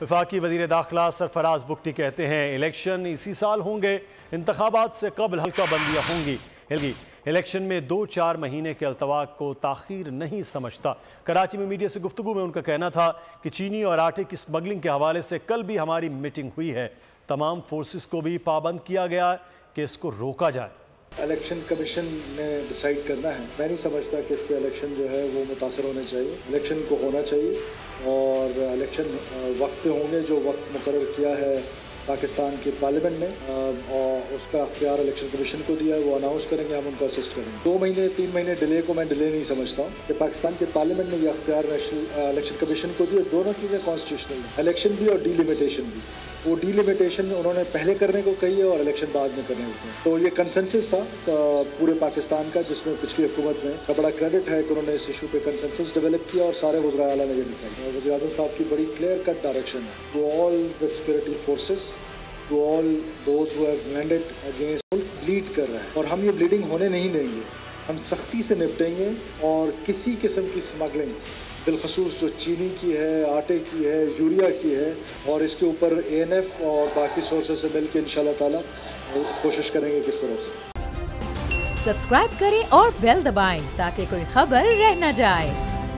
وفاقی وزیر داخلہ سرفراز بگٹی کہتے ہیں الیکشن اسی سال ہوں گے، انتخابات سے قبل حلقہ بندیاں ہوں گی۔ الیکشن میں 2-4 مہینے کے التوا کو تاخیر نہیں سمجھتا۔ کراچی میں میڈیا سے گفتگو میں ان کا کہنا تھا کہ چینی اور آٹے کی سمگلنگ کے حوالے سے کل بھی ہماری میٹنگ ہوئی ہے، تمام فورسز کو بھی پابند کیا گیا ہے کہ اس کو روکا جائے۔ الیکشن کمیشن نے ڈیسائیڈ کرنا ہے، میں نہیں سمجھتا کہ اس سے الیکشن جو ہے وہ متاثر ہونا چاہیے۔ الیکشن کو ہونا چاہیے اور الیکشن وقت پہ ہوں گے، جو وقت مقرر کیا ہے پاکستان کی پارلیمنٹ نے اور اس کا اختیار الیکشن کمیشن کو دیا ہے، وہ اناؤنس کریں گے، ہم ان کو اسسٹ کریں گے۔ 2 مہینے 3 مہینے ڈیلے کو میں ڈیلے نہیں سمجھتا ہوں کہ پاکستان کے پارلیمنٹ نے یہ اختیار الیکشن کمیشن کو دیا، دونوں چیزیں کانسٹیٹیوشنل ہیں، الیکشن بھی اور ڈی لمیٹیشن بھی۔ وہ ڈی لمیٹیشن انہوں نے پہلے کرنے کو کہی ہے اور الیکشن بعد میں کرنے کو کہی ہے، تو یہ کنسنسس تھا پورے پاکستان کا، جس میں پچھلی حکومت میں کا بڑا کریڈٹ ہے کہ انہوں نے اس ایشو پہ کنسنسس ڈیولپ کیا اور سارے وزراء اعلیٰ نے یہ ڈیسائڈ کیا۔ وزیر اعظم صاحب کی بڑی کلیئر کٹ ڈائریکشن ہے to all the security forces, to all those who have landed against, lead کر رہا ہے اور ہم یہ بلیڈنگ ہونے نہیں دیں گے، ہم سختی سے نپٹیں گے اور کسی قسم کی اسمگلنگ، بالخصوص جو چینی کی ہے، آٹے کی ہے، یوریا کی ہے، اور اس کے اوپر ANF اور باقی سورسز سے مل کے انشاءاللہ تعالی کوشش کریں گے کہ اس کو روکیں۔ سبسکرائب کریں اور بیل دبائیں تاکہ کوئی خبر رہ نہ جائے۔